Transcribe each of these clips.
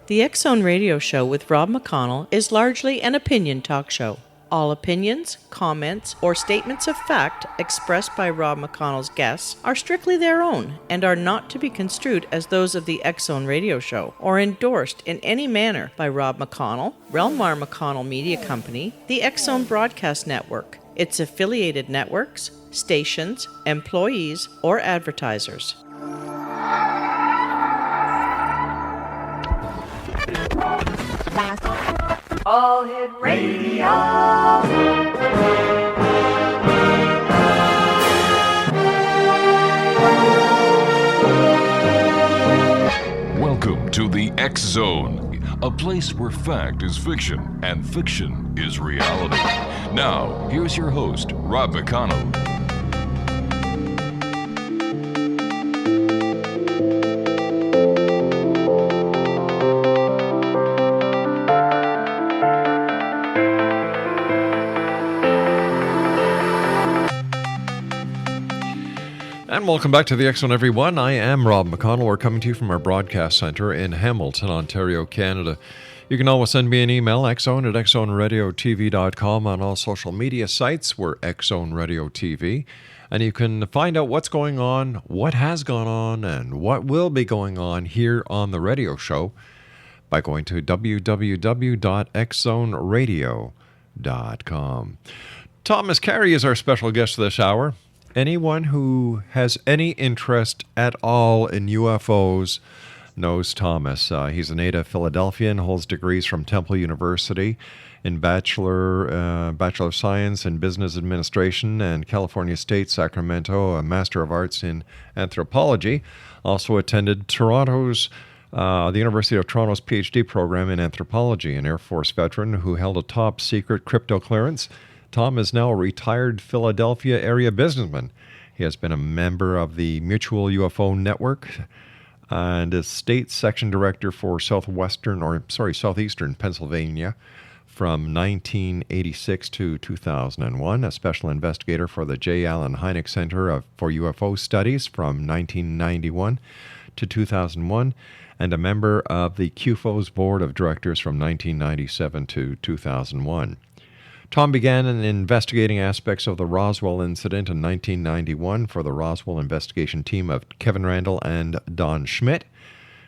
The X-Zone Radio Show with Rob McConnell is largely an opinion talk show. All opinions, comments, or statements of fact expressed by Rob McConnell's guests are strictly their own and are not to be construed as those of the X-Zone Radio Show or endorsed in any manner by Rob McConnell, Relmar McConnell Media Company, the X-Zone Broadcast Network, its affiliated networks, stations, employees, or advertisers. All Hit Radio. Welcome to the X Zone, a place where fact is fiction and fiction is reality. Now, here's your host, Rob McConnell. And welcome back to the X Zone, everyone. I am Rob McConnell. We're coming to you from our broadcast center in Hamilton, Ontario, Canada. You can always send me an email, xzone at xzoneradiotv.com. On all social media sites, we're X-Zone Radio TV. And you can find out what's going on, what has gone on, and what will be going on here on the radio show by going to www.xzonerradio.com. Thomas Carey is our special guest this hour. Anyone who has any interest at all in UFOs knows Thomas. He's a native Philadelphian, holds degrees from Temple University in Bachelor of Science in Business Administration, and California State, Sacramento, a Master of Arts in Anthropology. Also attended the University of Toronto's PhD program in Anthropology, an Air Force veteran who held a top secret crypto clearance. Tom is now a retired Philadelphia area businessman. He has been a member of the Mutual UFO Network and is state section director for southeastern Pennsylvania from 1986 to 2001, a special investigator for the J. Allen Hynek Center for UFO Studies from 1991 to 2001, and a member of the QFO's Board of Directors from 1997 to 2001. Tom began in investigating aspects of the Roswell Incident in 1991 for the Roswell investigation team of Kevin Randall and Don Schmitt,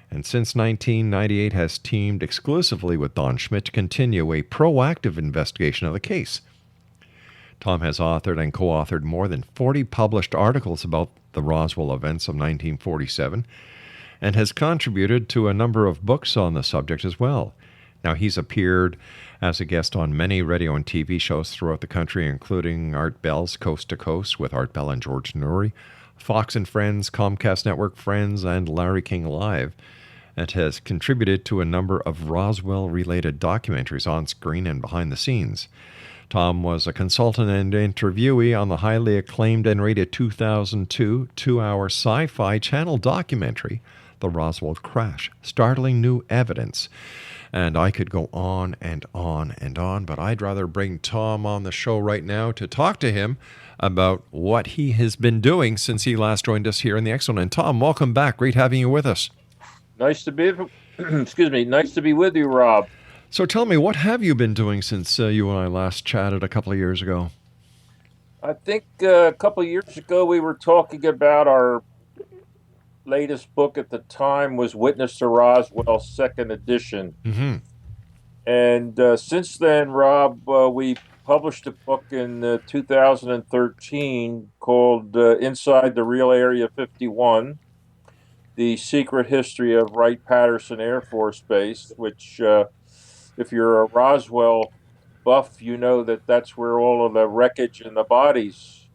and since 1998 has teamed exclusively with Don Schmitt to continue a proactive investigation of the case. Tom has authored and co-authored more than 40 published articles about the Roswell events of 1947 and has contributed to a number of books on the subject as well. Now, he's appeared as a guest on many radio and TV shows throughout the country, including Art Bell's Coast to Coast with Art Bell and George Noory, Fox and Friends, Comcast Network Friends, and Larry King Live, and has contributed to a number of Roswell-related documentaries on screen and behind the scenes. Tom was a consultant and interviewee on the highly acclaimed and rated 2002 two-hour Sci-Fi Channel documentary, The Roswell Crash: Startling New Evidence. And I could go on and on and on, but I'd rather bring Tom on the show right now to talk to him about what he has been doing since he last joined us here in the X-Zone. And Tom, welcome back. Great having you with us. Nice to be, nice to be with you, Rob. So tell me, what have you been doing since you and I last chatted a couple of years ago? I think a couple of years ago we were talking about our latest book at the time was Witness to Roswell, second edition. Mm-hmm. And since then, Rob, we published a book in 2013 called Inside the Real Area 51, The Secret History of Wright-Patterson Air Force Base, which, if you're a Roswell buff, you know that that's where all of the wreckage and the bodies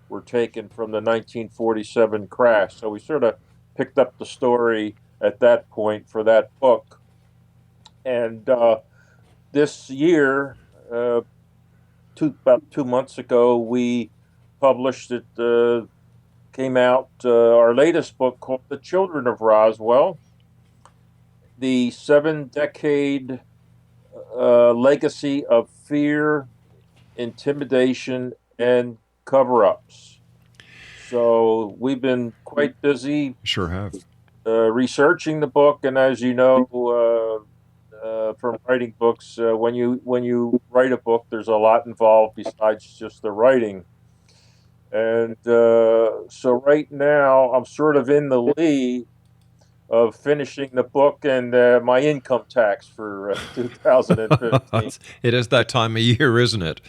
were taken from the 1947 crash. So we sort of picked up the story at that point for that book. And this year, about 2 months ago, we published it, came out our latest book called The Children of Roswell, the 7-decade legacy of fear, intimidation, and cover-ups. So we've been quite busy. Sure have. Researching the book, and as you know, from writing books. When you write a book, there's a lot involved besides just the writing. And so right now, I'm sort of in the lead of finishing the book and my income tax for 2015. It is that time of year, isn't it?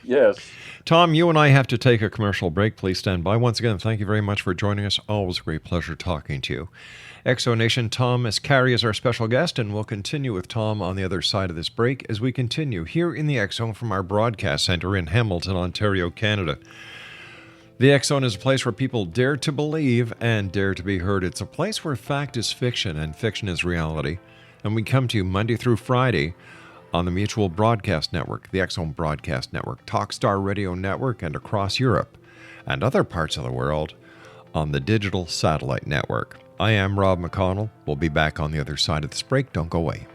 Yes. Tom, you and I have to take a commercial break. Please stand by. Once again, thank you very much for joining us. Always a great pleasure talking to you. Exo Nation, Thomas Carey is our special guest, and we'll continue with Tom on the other side of this break as we continue here in the Exo from our broadcast center in Hamilton, Ontario, Canada. The X-Zone is a place where people dare to believe and dare to be heard. It's a place where fact is fiction and fiction is reality. And we come to you Monday through Friday on the Mutual Broadcast Network, the X-Zone Broadcast Network, Talkstar Radio Network, and across Europe and other parts of the world on the Digital Satellite Network. I am Rob McConnell. We'll be back on the other side of this break. Don't go away.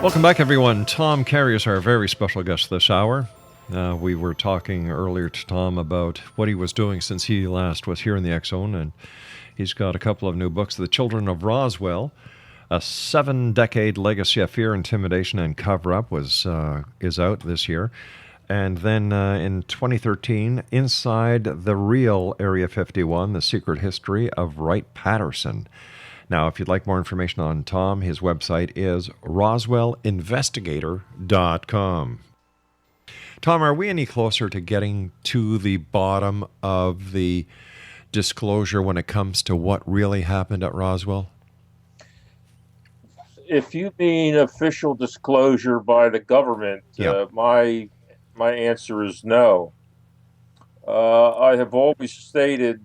Welcome back, everyone. Tom Carey is our very special guest this hour. We were talking earlier to Tom about what he was doing since he last was here in the X-Zone, and he's got a couple of new books. The Children of Roswell, a 7-decade legacy of fear, intimidation, and cover-up is out this year. And then in 2013, Inside the Real Area 51, The Secret History of Wright-Patterson. Now, if you'd like more information on Tom, his website is roswellinvestigator.com. Tom, are we any closer to getting to the bottom of the disclosure when it comes to what really happened at Roswell? If you mean official disclosure by the government, my answer is no. I have always stated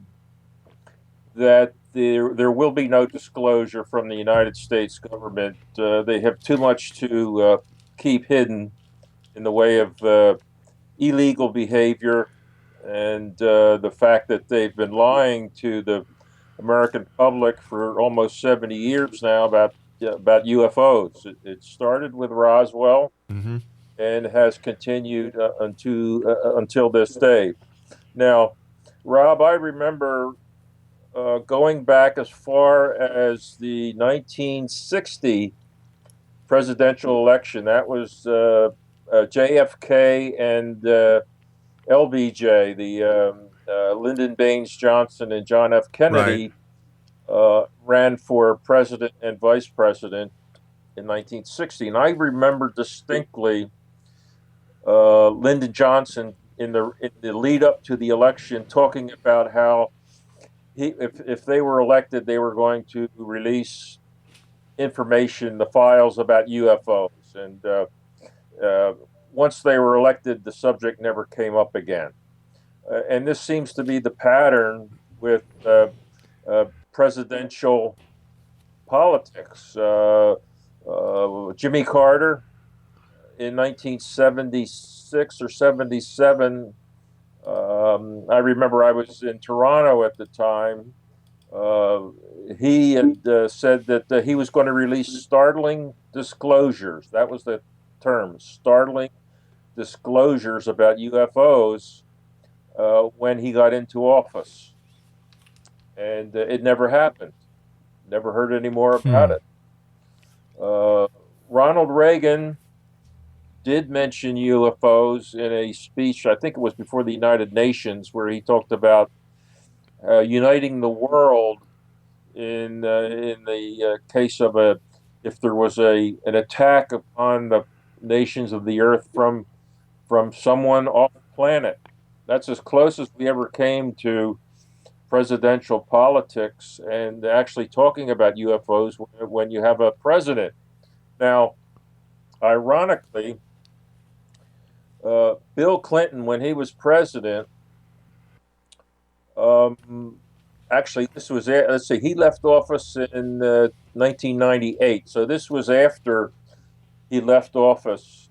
that there will be no disclosure from the United States government. They have too much to keep hidden in the way of illegal behavior and the fact that they've been lying to the American public for almost 70 years now about UFOs. It started with Roswell and has continued until this day. Now, Rob, I remember going back as far as the 1960 presidential election. That was JFK and LBJ, the Lyndon Baines Johnson and John F. Kennedy, ran for president and vice president in 1960. And I remember distinctly Lyndon Johnson in the lead up to the election talking about how if they were elected, they were going to release information, the files about UFOs. And once they were elected, the subject never came up again. And this seems to be the pattern with presidential politics. Jimmy Carter in 1976 or 77, I remember I was in Toronto at the time. He had said that he was going to release startling disclosures. That was the term, startling disclosures about UFOs when he got into office. And it never happened. Never heard any more about it. Ronald Reagan did mention UFOs in a speech, I think it was before the United Nations, where he talked about uniting the world in the case of if there was an attack upon the nations of the earth from someone off the planet. That's as close as we ever came to presidential politics and actually talking about UFOs when you have a president. Now, ironically, Bill Clinton, when he was president, Actually, this was, let's see, he left office in 1998. So this was after he left office.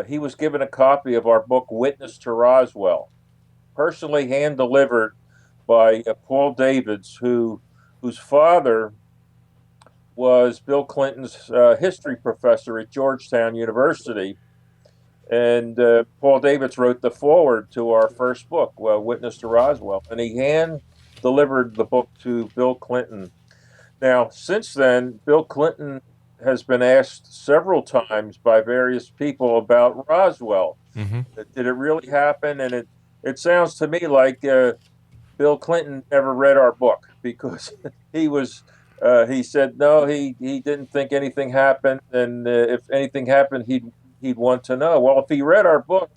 He was given a copy of our book, Witness to Roswell, personally hand delivered by Paul Davids, whose father was Bill Clinton's history professor at Georgetown University. And Paul Davids wrote the foreword to our first book, Witness to Roswell, and he hand delivered the book to Bill Clinton. Now, since then, Bill Clinton has been asked several times by various people about Roswell. Mm-hmm. Did it really happen? And it sounds to me like Bill Clinton never read our book, because he said no, he didn't think anything happened, and if anything happened, he'd want to know. Well, if he read our book,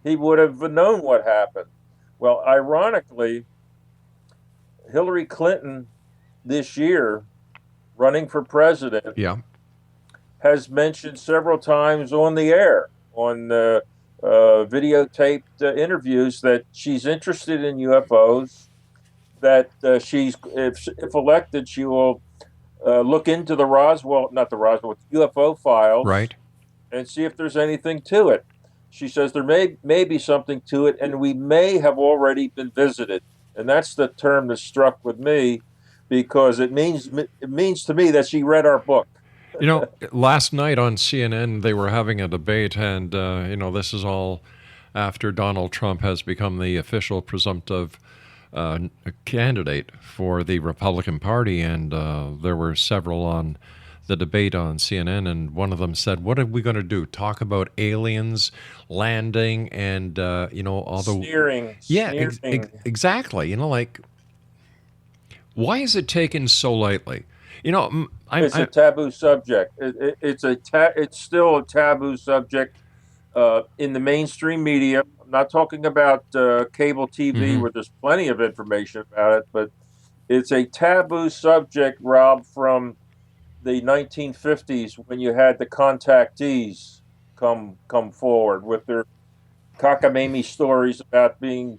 he would have known what happened. Well, ironically, Hillary Clinton this year, running for president, Yeah. has mentioned several times on the air, on videotaped interviews, that she's interested in UFOs, that if elected, she will look into the UFO files, Right. and see if there's anything to it. She says there may be something to it, and we may have already been visited. And that's the term that struck with me, because it means to me that she read our book. You know, last night on CNN, they were having a debate, and, this is all after Donald Trump has become the official presumptive candidate for the Republican Party, and there were several on the debate on CNN, and one of them said, "What are we going to do? Talk about aliens landing and all the Sneering. Exactly. Why is it taken so lightly? It's a taboo subject. It's still a taboo subject in the mainstream media. I'm not talking about cable TV, Mm-hmm. where there's plenty of information about it, but it's a taboo subject, Rob, from the 1950s, when you had the contactees come forward with their cockamamie stories about being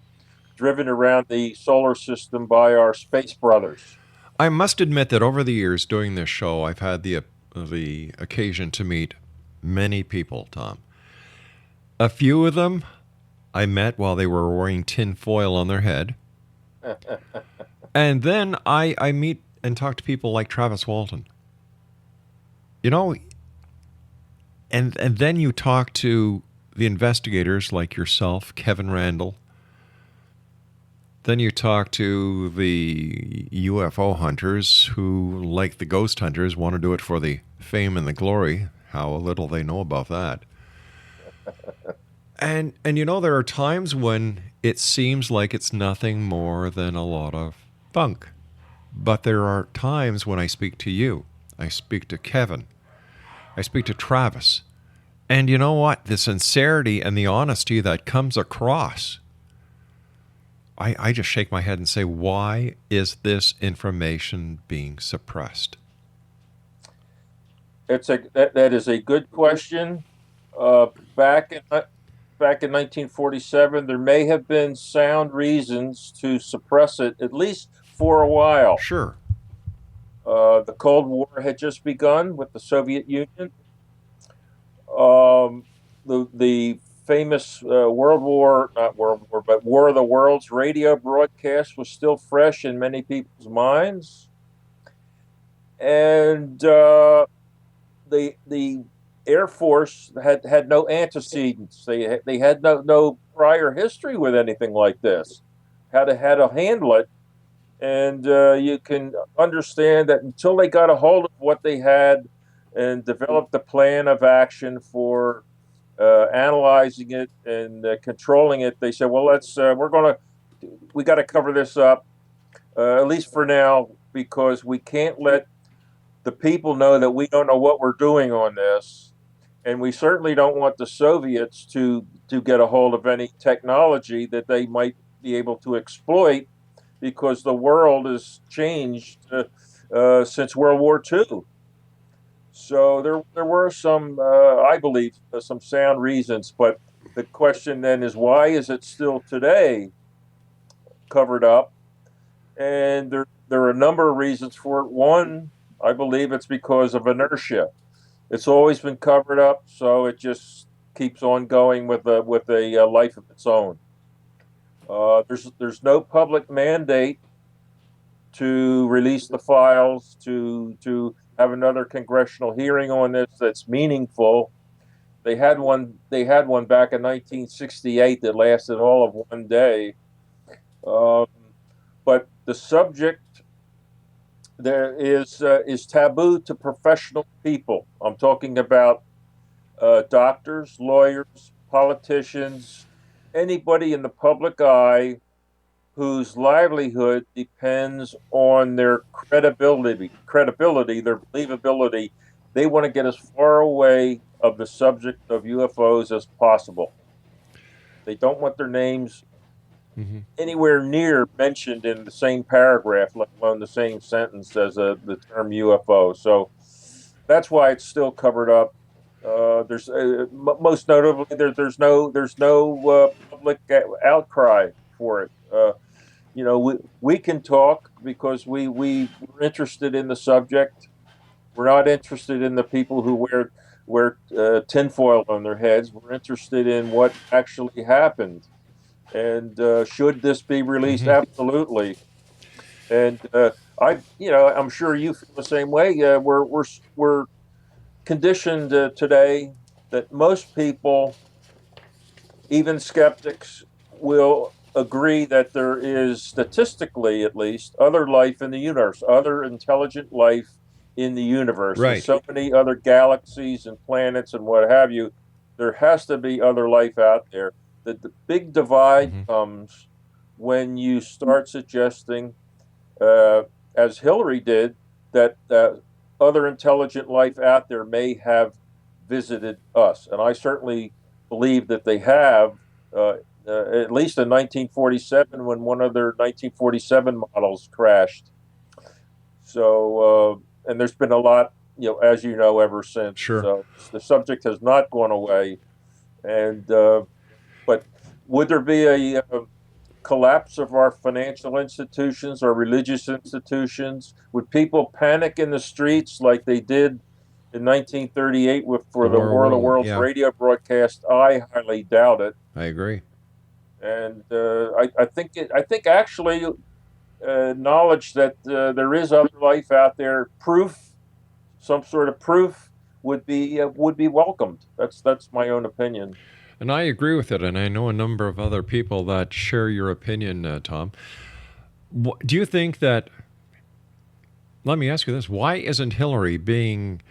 driven around the solar system by our space brothers. I must admit that over the years doing this show, I've had the occasion to meet many people, Tom. A few of them I met while they were wearing tin foil on their head. And then I meet and talk to people like Travis Walton. And then you talk to the investigators like yourself, Kevin Randall. Then you talk to the UFO hunters who, like the ghost hunters, want to do it for the fame and the glory. How little they know about that. And there are times when it seems like it's nothing more than a lot of bunk. But there are times when I speak to you, I speak to Kevin, I speak to Travis, and you know what? The sincerity and the honesty that comes across, I just shake my head and say, why is this information being suppressed? That is a good question. Back in 1947, there may have been sound reasons to suppress it, at least for a while. Sure. The Cold War had just begun with the Soviet Union. The famous War of the Worlds radio broadcast was still fresh in many people's minds. And the Air Force had no antecedents. They had no prior history with anything like this, how to handle it. And you can understand that until they got a hold of what they had and developed a plan of action for analyzing it and controlling it, they said, well, we got to cover this up, at least for now, because we can't let the people know that we don't know what we're doing on this. And we certainly don't want the Soviets to get a hold of any technology that they might be able to exploit, because the world has changed since World War II. So there were some, I believe, some sound reasons. But the question then is, why is it still today covered up, and there are a number of reasons for it. One, I believe it's because of inertia. It's always been covered up, so it just keeps on going with a life of its own. There's no public mandate to release the files, to have another congressional hearing on this that's meaningful. They had one back in 1968 that lasted all of one day. But the subject there is taboo to professional people. I'm talking about doctors, lawyers, politicians, anybody in the public eye whose livelihood depends on their credibility, their believability. They want to get as far away of the subject of UFOs as possible. They don't want their names anywhere near mentioned in the same paragraph, let alone the same sentence as the term UFO. So that's why it's still covered up. There's most notably there's no public outcry for it. We can talk because we're interested in the subject. We're not interested in the people who wear tinfoil on their heads. We're interested in what actually happened, and should this be released? Absolutely. And I'm sure you feel the same way. We're conditioned today that most people, even skeptics, will agree that there is, statistically at least, other life in the universe, other intelligent life in the universe. Right. There's so many other galaxies and planets and what have you. There has to be other life out there. The big divide comes when you start suggesting, as Hillary did, that other intelligent life out there may have visited us. And I certainly believe that they have, at least in 1947 when one of their 1947 models crashed. So, and there's been a lot, as you know, ever since. Sure. So the subject has not gone away. And, but would there be a collapse of our financial institutions or religious institutions? Would people panic in the streets like they did in 1938 for the War of the Worlds radio broadcast? I highly doubt it. I agree. And I think actually knowledge that there is other life out there, some sort of proof, would be welcomed. That's my own opinion. And I agree with it, and I know a number of other people that share your opinion, Tom. Do you think that, let me ask you this, why isn't Hillary being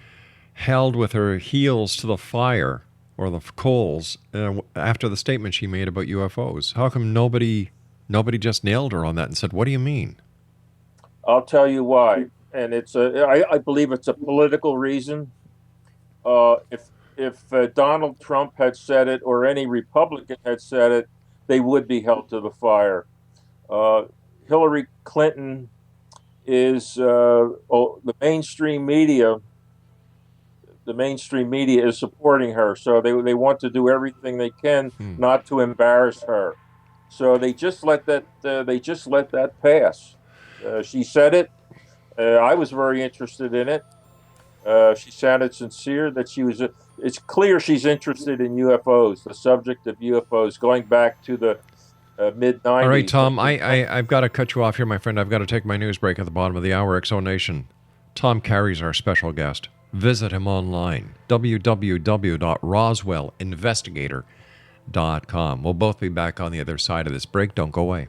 held with her heels to the fire or the coals after the statement she made about UFOs? How come nobody just nailed her on that and said, what do you mean? I'll tell you why. And I believe it's a political reason. If Donald Trump had said it or any Republican had said it, they would be held to the fire. Hillary Clinton is the mainstream media. The mainstream media is supporting her, so they want to do everything they can not to embarrass her. So they just let that pass. She said it. I was very interested in it. She sounded sincere that she was. It's clear she's interested in UFOs, the subject of UFOs, going back to the mid-90s. All right, Tom, I've got to cut you off here, my friend. I've got to take my news break at the bottom of the hour. XO Nation. Tom Carey's our special guest. Visit him online, www.roswellinvestigator.com. We'll both be back on the other side of this break. Don't go away.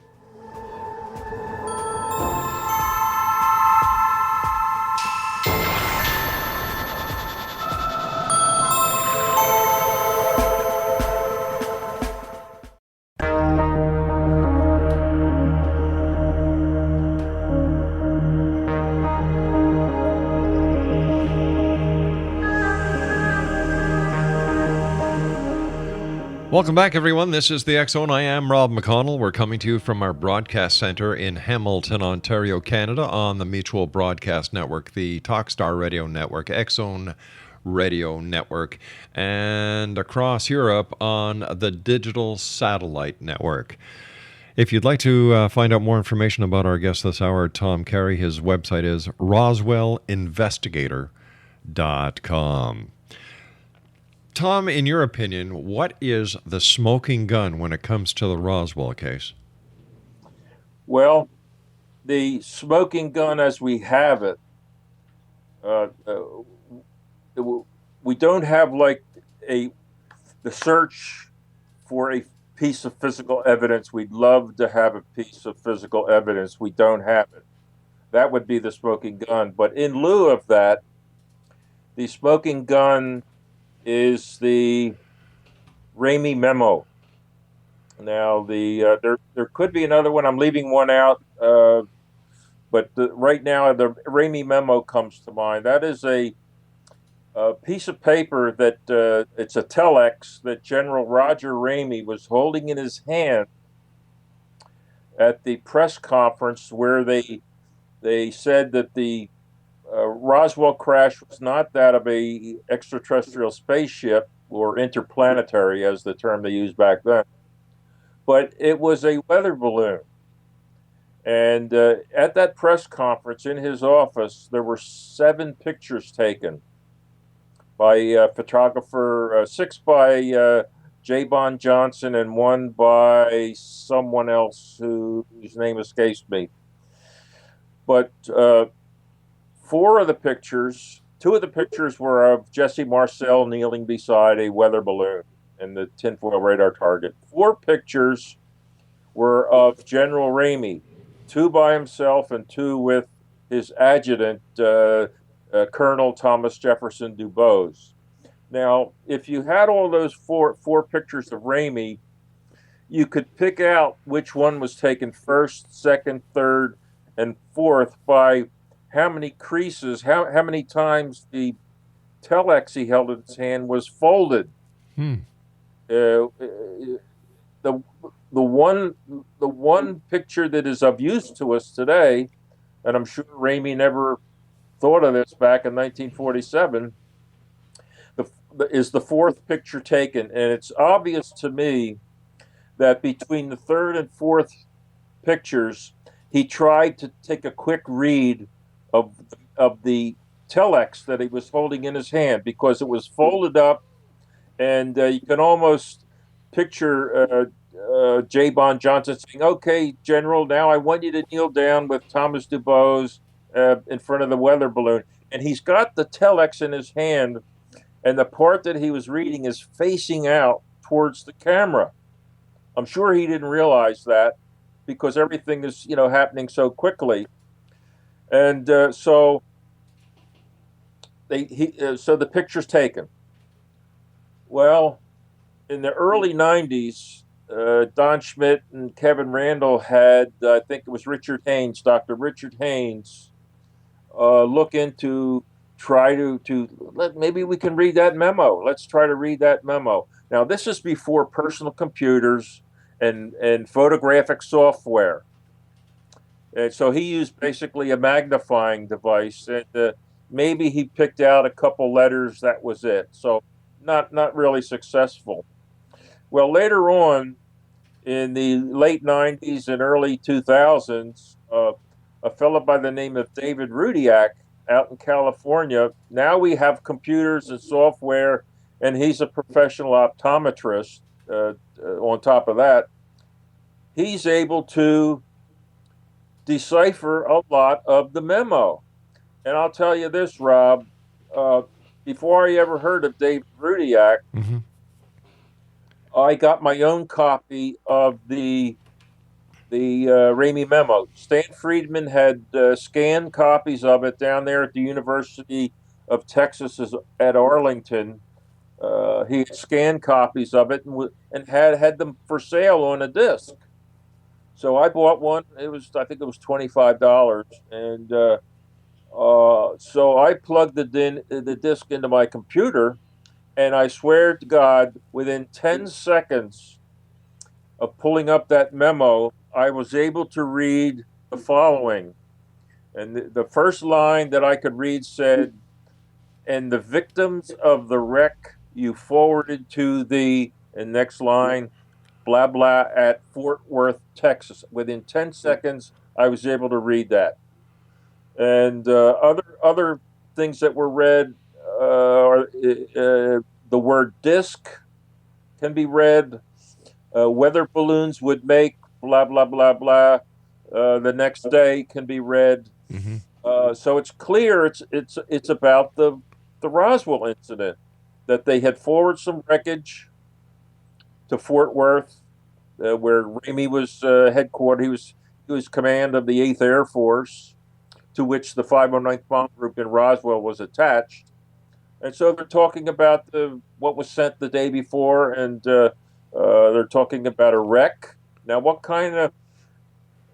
Welcome back, everyone. This is the X-Zone. I am Rob McConnell. We're coming to you from our broadcast center in Hamilton, Ontario, Canada, on the Mutual Broadcast Network, the TWATNews Radio Network, X-Zone Radio Network, and across Europe on the Digital Satellite Network. If you'd like to find out more information about our guest this hour, Tom Carey, his website is roswellinvestigator.com. Tom, in your opinion, what is the smoking gun when it comes to the Roswell case? Well, the smoking gun as we have it, uh, uh, we don't have like the search for a piece of physical evidence. We'd love to have a piece of physical evidence. We don't have it. That would be the smoking gun. But in lieu of that, the smoking gun is the Ramey memo. Now, there could be another one. I'm leaving one out, but right now the Ramey memo comes to mind. That is a piece of paper that it's a telex that General Roger Ramey was holding in his hand at the press conference where they said that the Roswell crash was not that of a extraterrestrial spaceship or interplanetary, as the term they used back then, but it was a weather balloon. And at that press conference in his office, there were 7 pictures taken by photographer, 6 by J. Bond Johnson and 1 by someone else whose name escapes me. But 4 of the pictures, 2 of the pictures were of Jesse Marcel kneeling beside a weather balloon and the tinfoil radar target. 4 pictures were of General Ramey, 2 by himself and 2 with his adjutant, Colonel Thomas Jefferson Dubose. Now, if you had all those four pictures of Ramey, you could pick out which one was taken first, second, third, and fourth by how many creases, how many times the telex he held in his hand was folded. The one picture that is of use to us today, and I'm sure Ramey never thought of this back in 1947, is the 4th picture taken. And it's obvious to me that between the 3rd and 4th pictures, he tried to take a quick read of the telex that he was holding in his hand, because it was folded up, and you can almost picture J. Bond Johnson saying, "Okay, General, now I want you to kneel down with Thomas Dubose in front of the weather balloon." And he's got the telex in his hand, and the part that he was reading is facing out towards the camera. I'm sure he didn't realize that, because everything is, happening so quickly. And so the picture's taken. Well, in the early 90s, Don Schmidt and Kevin Randall had, I think it was Dr. Richard Haynes, look into, try to maybe we can read that memo. Let's try to read that memo. Now, this is before personal computers and photographic software. And so he used basically a magnifying device, and maybe he picked out a couple letters. That was it. So not really successful. Well, later on, in the late 90s and early 2000s, a fellow by the name of David Rudiak out in California, now we have computers and software, and he's a professional optometrist. On top of that, he's able to decipher a lot of the memo. And I'll tell you this, Rob, before I ever heard of David Rudiak, I got my own copy of the Ramey memo. Stan Friedman had scanned copies of it down there at the University of Texas at Arlington. He had scanned copies of it and had them for sale on a disc. So I bought one. I think it was $25, and so I plugged the disc into my computer, and I swear to God, within 10 seconds of pulling up that memo, I was able to read the following. And the first line that I could read said, "And the victims of the wreck you forwarded to the," and next line, blah blah at Fort Worth, Texas. Within 10 seconds, I was able to read that. And other things that were read are the word disc can be read. Weather balloons would make blah blah blah blah. The next day can be read. Mm-hmm. So it's clear it's about the Roswell incident, that they had forwarded some wreckage to Fort Worth, where Ramey was headquartered. He was command of the 8th Air Force, to which the 509th Bomb Group in Roswell was attached. And so they're talking about what was sent the day before, and they're talking about a wreck. Now, what kind of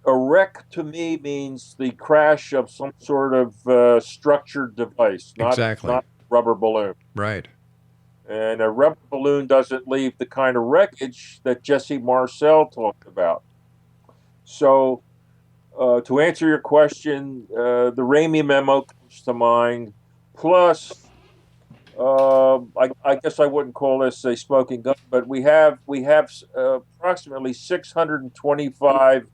a wreck to me means the crash of some sort of structured device, Exactly. not rubber balloon. Right. And a rubber balloon doesn't leave the kind of wreckage that Jesse Marcel talked about. So, to answer your question, the Ramey memo comes to mind. Plus, I guess I wouldn't call this a smoking gun, but we have approximately 625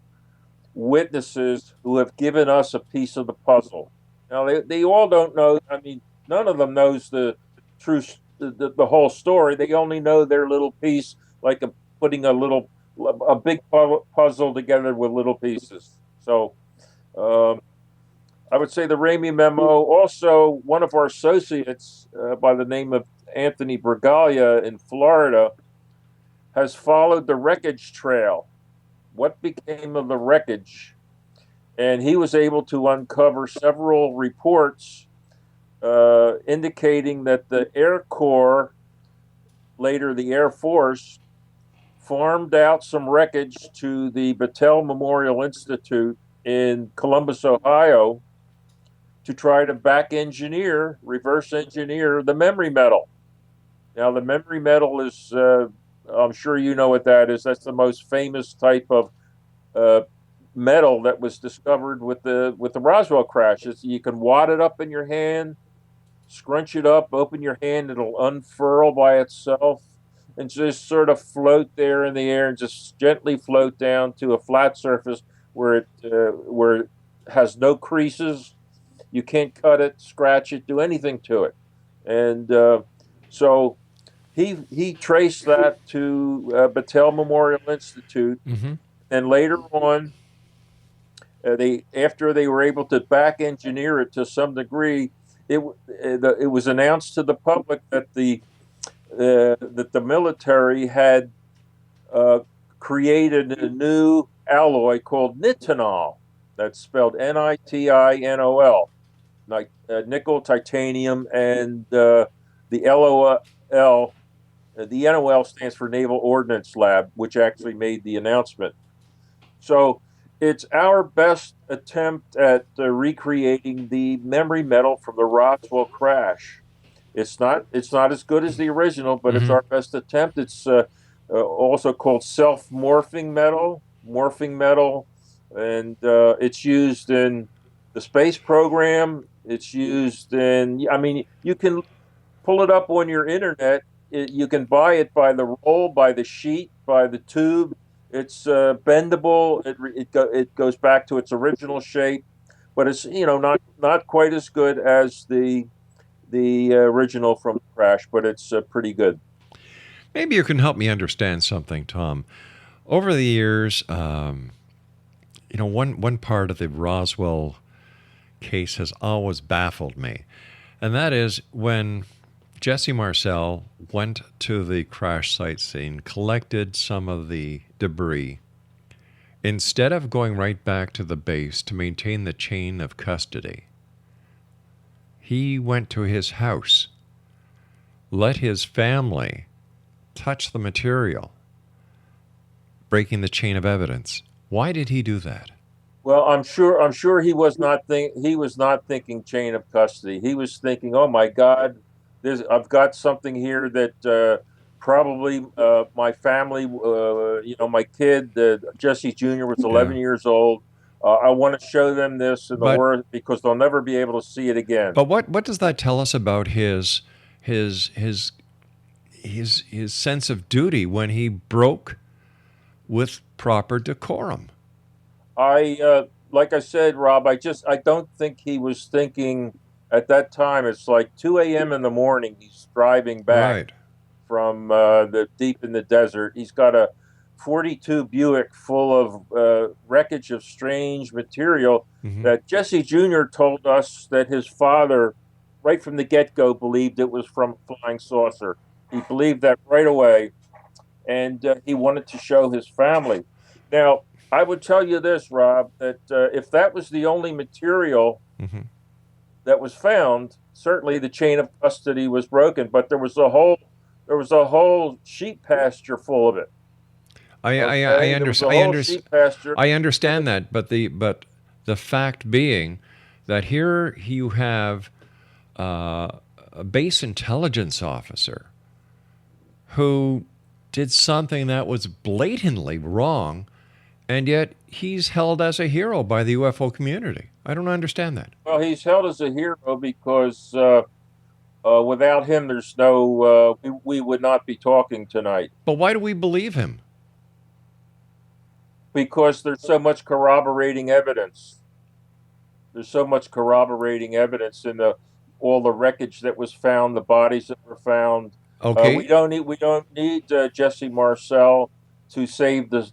witnesses who have given us a piece of the puzzle. Now they all don't know. I mean, none of them knows the truth, the whole story. They only know their little piece, like putting a big puzzle together with little pieces. So. I would say the Ramey memo. Also, one of our associates by the name of Anthony Bragalia in Florida has followed the wreckage trail. What became of the wreckage? And he was able to uncover several reports indicating that the Air Corps, later the Air Force, farmed out some wreckage to the Battelle Memorial Institute in Columbus, Ohio, to try to reverse engineer the memory metal. Now, the memory metal is, I'm sure you know what that is. That's the most famous type of metal that was discovered with the Roswell crash. You can wad it up in your hand, scrunch it up, open your hand, it'll unfurl by itself, and just sort of float there in the air and just gently float down to a flat surface where it has no creases. You can't cut it, scratch it, do anything to it. And so he traced that to Battelle Memorial Institute. Mm-hmm. And later on, after they were able to back engineer it to some degree, it was announced to the public that the military had created a new alloy called nitinol. That's spelled Nitinol, like nickel, titanium, and the LOL. The NOL stands for Naval Ordnance Lab, which actually made the announcement. So it's our best attempt at recreating the memory metal from the Roswell crash. It's not as good as the original, but it's our best attempt. It's also called self-morphing metal, and it's used in the space program. It's used in, I mean, you can pull it up on your internet. You can buy it by the roll, by the sheet, by the tube. It's bendable. It goes back to its original shape, but it's not quite as good as the original from the crash, but it's pretty good. Maybe you can help me understand something, Tom. Over the years, one part of the Roswell case has always baffled me, and that is when Jesse Marcel went to the crash site scene, collected some of the debris. Instead of going right back to the base to maintain the chain of custody, he went to his house, let his family touch the material, breaking the chain of evidence. Why did he do that? Well, I'm sure he was not thinking chain of custody. He was thinking, "Oh my God, I've got something here that probably my family, my kid, Jesse Jr. was 11 years old. I want to show them this in the world because they'll never be able to see it again." But what does that tell us about his sense of duty when he broke with proper decorum. Like I said, Rob, I don't think he was thinking at that time. It's like 2 a.m. in the morning. He's driving back Right. from the deep in the desert. He's got a 42 Buick full of wreckage of strange material that Jesse Jr. told us that his father, right from the get-go, believed it was from a flying saucer. He believed that right away, and he wanted to show his family. Now, I would tell you this, Rob, that if that was the only material that was found, certainly the chain of custody was broken, but there was a whole sheep pasture full of it. I understand that, but the fact being that here you have a base intelligence officer who did something that was blatantly wrong, and yet he's held as a hero by the UFO community. I don't understand that. Well, he's held as a hero because without him, there's no we would not be talking tonight. But why do we believe him? Because there's so much corroborating evidence. There's so much corroborating evidence in all the wreckage that was found, the bodies that were found. Okay. We don't need Jesse Marcel to save the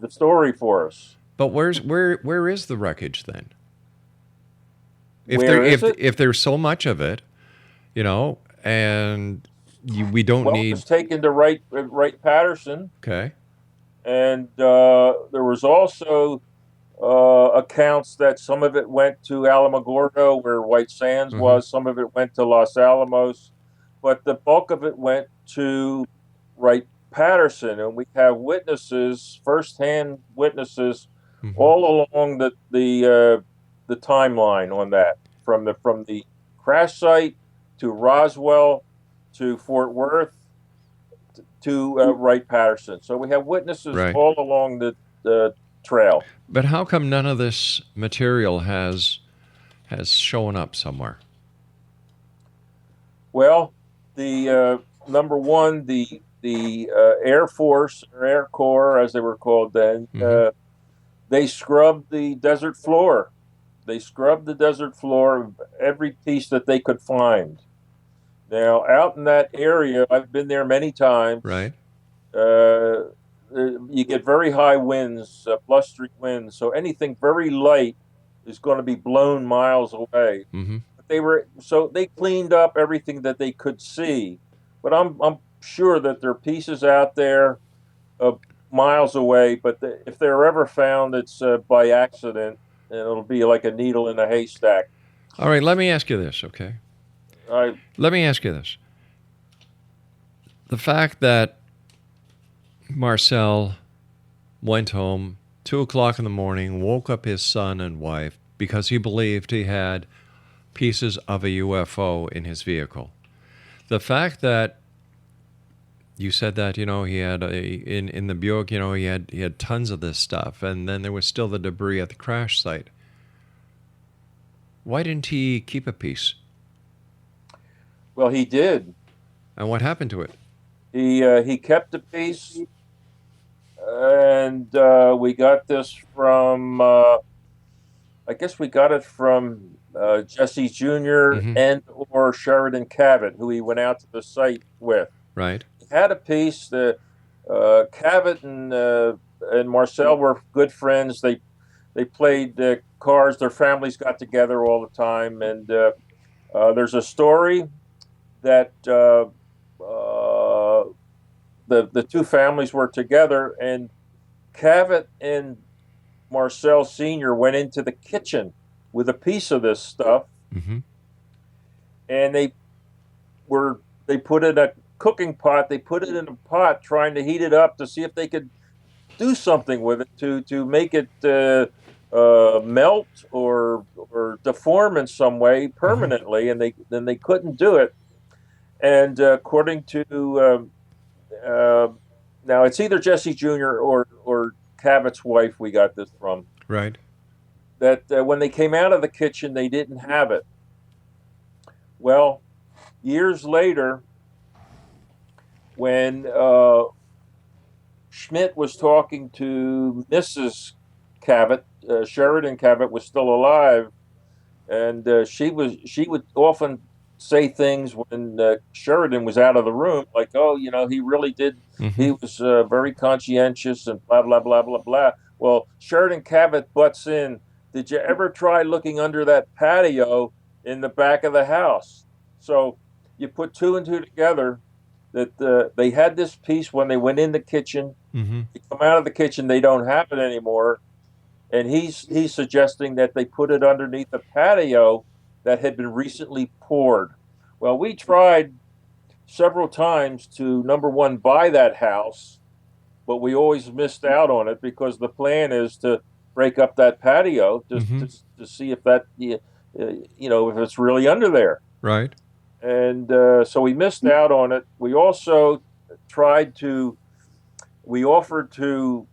story for us. But where is the wreckage then? If there's so much of it, and we don't need. It was taken to Wright-Patterson. Okay. And there was also accounts that some of it went to Alamogordo, where White Sands was. Some of it went to Los Alamos, but the bulk of it went to Wright-Patterson, and we have witnesses, first-hand witnesses, all along the timeline on that, from the crash site to Roswell to Fort Worth to Wright-Patterson. So we have witnesses all along the trail. But how come none of this material has shown up somewhere? Well, the number one, the Air Force or Air Corps, as they were called then, they scrubbed the desert floor. They scrubbed the desert floor of every piece that they could find. Now, out in that area, I've been there many times. Right. You get very high winds, blustery winds. So anything very light is going to be blown miles away. But they cleaned up everything that they could see. But I'm sure that there are pieces out there miles away. But if they're ever found, it's by accident, and it'll be like a needle in a haystack. All right. Let me ask you this, okay? Let me ask you this. The fact that Marcel went home 2 o'clock in the morning, woke up his son and wife because he believed he had pieces of a UFO in his vehicle. The fact that you said that, he had in the Buick, he had tons of this stuff, and then there was still the debris at the crash site. Why didn't he keep a piece? Well, he did. And what happened to it? He kept a piece, and we got this from, I guess we got it from Jesse Jr. and or Sheridan Cavett, who he went out to the site with. Right. He had a piece. Cavett and Marcel were good friends. They played cards. Their families got together all the time, and there's a story that the two families were together, and Cavett and Marcel Sr. went into the kitchen with a piece of this stuff, and they put it in a cooking pot. They put it in a pot, trying to heat it up to see if they could do something with it to make it melt or deform in some way permanently, and they couldn't do it. And according to now, it's either Jesse Jr. or Cavett's wife we got this from. Right. That when they came out of the kitchen, they didn't have it. Well, years later, when Schmidt was talking to Mrs. Cavett. Sheridan Cavett was still alive, and she would often say things when Sheridan was out of the room, like, "Oh, he really did. Mm-hmm. He was very conscientious and blah blah blah blah blah." Well, Sheridan Cavett butts in. Did you ever try looking under that patio in the back of the house? So you put two and two together that they had this piece when they went in the kitchen. Mm-hmm. They come out of the kitchen, they don't have it anymore, and he's suggesting that they put it underneath the patio that had been recently poured. Well, we tried several times to, number one, buy that house, but we always missed out on it because the plan is to break up that patio to see if that if it's really under there. Right. And so we missed out on it. We also tried to. We offered to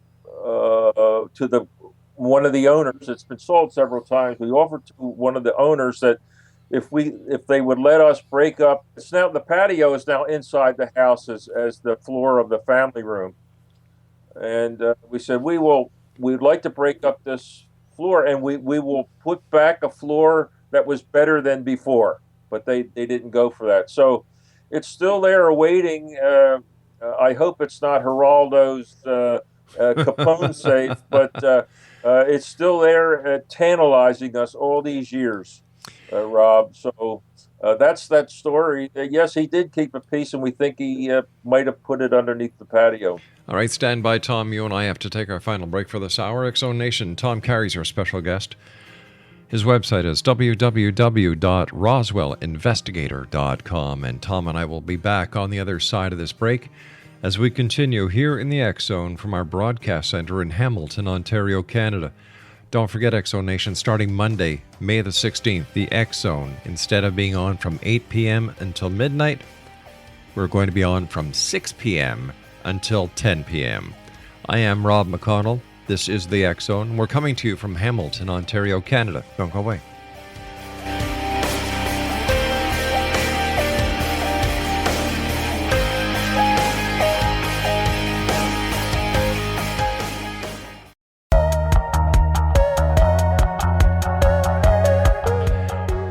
the one of the owners. It's been sold several times. We offered to one of the owners that if they would let us break up. It's now the patio is now inside the house as the floor of the family room, and we said we'd like to break up this floor and we will put back a floor that was better than before. But they didn't go for that. So it's still there awaiting. I hope it's not Geraldo's Capone safe, but it's still there tantalizing us all these years, Rob. So that's that story. Yes, he did keep a piece, and we think he might have put it underneath the patio. All right, stand by, Tom. You and I have to take our final break for this hour. X-Zone Nation, Tom Carey's our special guest. His website is www.roswellinvestigator.com, and Tom and I will be back on the other side of this break as we continue here in the X-Zone from our broadcast center in Hamilton, Ontario, Canada. Don't forget, X-Zone Nation, starting Monday, May the 16th, the X-Zone, instead of being on from 8 p.m. until midnight, we're going to be on from 6 p.m. until 10 p.m. I am Rob McConnell. This is the X-Zone. We're coming to you from Hamilton, Ontario, Canada. Don't go away.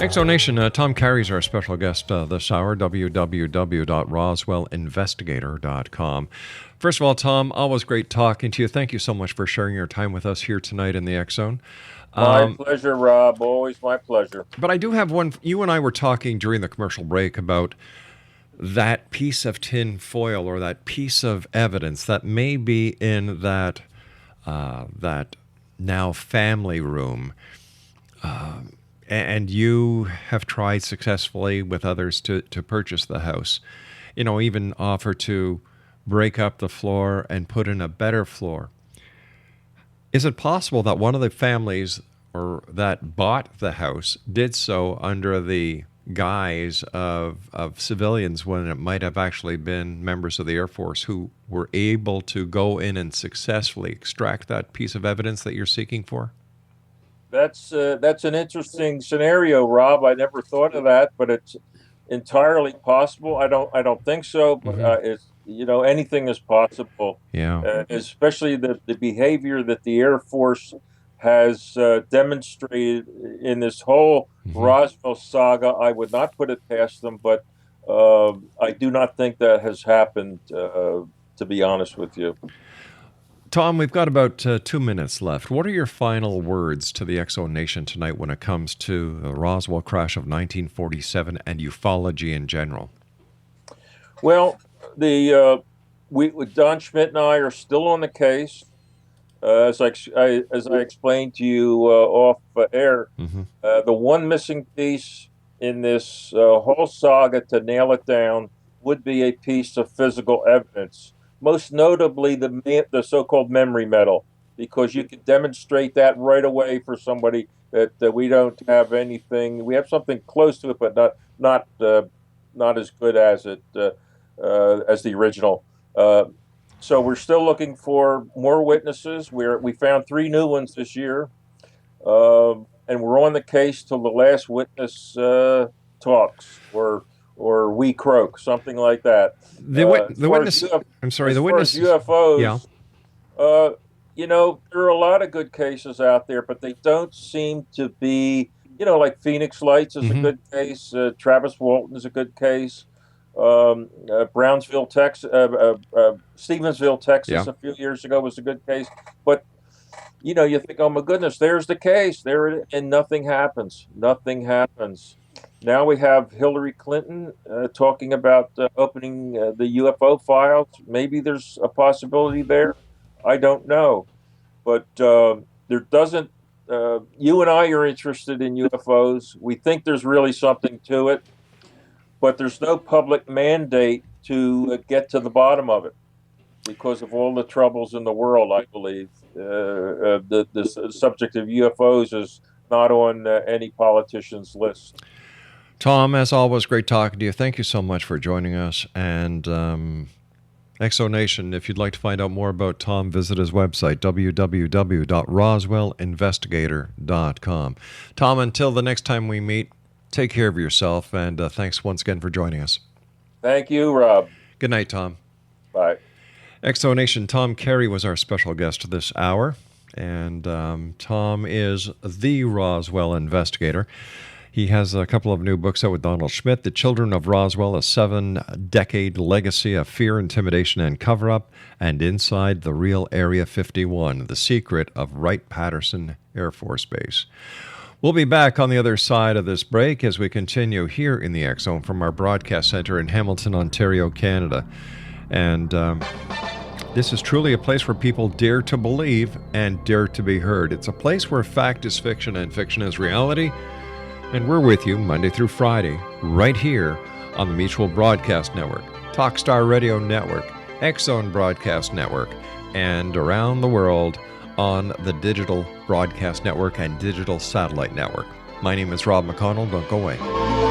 X-Zone Nation, Tom Carey's our special guest this hour, www.roswellinvestigator.com. First of all, Tom, always great talking to you. Thank you so much for sharing your time with us here tonight in the X-Zone. My pleasure, Rob. Always my pleasure. But I do have one. You and I were talking during the commercial break about that piece of tin foil or that piece of evidence that may be in that now family room. And you have tried successfully with others to purchase the house. Even offer to break up the floor and put in a better floor. Is it possible that one of the families or that bought the house did so under the guise of civilians when it might have actually been members of the Air Force who were able to go in and successfully extract that piece of evidence that you're seeking for? That's an interesting scenario, Rob. I never thought of that, but it's entirely possible. I don't think so, but it's anything is possible. Yeah. Especially the behavior that the Air Force has demonstrated in this whole Roswell saga. I would not put it past them, but I do not think that has happened. To be honest with you. Tom, we've got about 2 minutes left. What are your final words to the X-Zone Nation tonight when it comes to the Roswell crash of 1947 and ufology in general? Well, Don Schmidt and I are still on the case. As I explained to you off air, the one missing piece in this whole saga to nail it down would be a piece of physical evidence. Most notably, the so-called memory metal, because you can demonstrate that right away for somebody that we don't have anything. We have something close to it, but not as good as it as the original. So we're still looking for more witnesses. We found 3 new ones this year, and we're on the case till the last witness talks or we croak, something like that. The witness. I'm sorry. The witness. UFOs. Yeah. Uh, there are a lot of good cases out there, but they don't seem to be, like Phoenix Lights is a Hmm. good case. Travis Walton is a good case. Brownsville, Texas, Stevensville, Yeah. Texas, a few years ago was a good case. But you think, oh my goodness, there's the case there, and nothing happens. Nothing happens. Now we have Hillary Clinton talking about opening the UFO files. Maybe there's a possibility there. I don't know, but there doesn't. You and I are interested in UFOs. We think there's really something to it, but there's no public mandate to get to the bottom of it because of all the troubles in the world. I believe the subject of UFOs is not on any politician's list. Tom, as always, great talking to you. Thank you so much for joining us. And Exo Nation, if you'd like to find out more about Tom, visit his website, www.roswellinvestigator.com. Tom, until the next time we meet, take care of yourself, and thanks once again for joining us. Thank you, Rob. Good night, Tom. Bye. Exo Nation, Tom Carey was our special guest this hour, and Tom is the Roswell investigator. He has a couple of new books out with Donald Schmidt, The Children of Roswell, a 7-decade legacy of fear, intimidation, and cover-up, and Inside the Real Area 51, The Secret of Wright-Patterson Air Force Base. We'll be back on the other side of this break as we continue here in the X Zone from our broadcast center in Hamilton, Ontario, Canada. And this is truly a place where people dare to believe and dare to be heard. It's a place where fact is fiction and fiction is reality. And we're with you Monday through Friday, right here on the Mutual Broadcast Network, Talkstar Radio Network, X Zone Broadcast Network, and around the world on the Digital Broadcast Network and Digital Satellite Network. My name is Rob McConnell. Don't go away.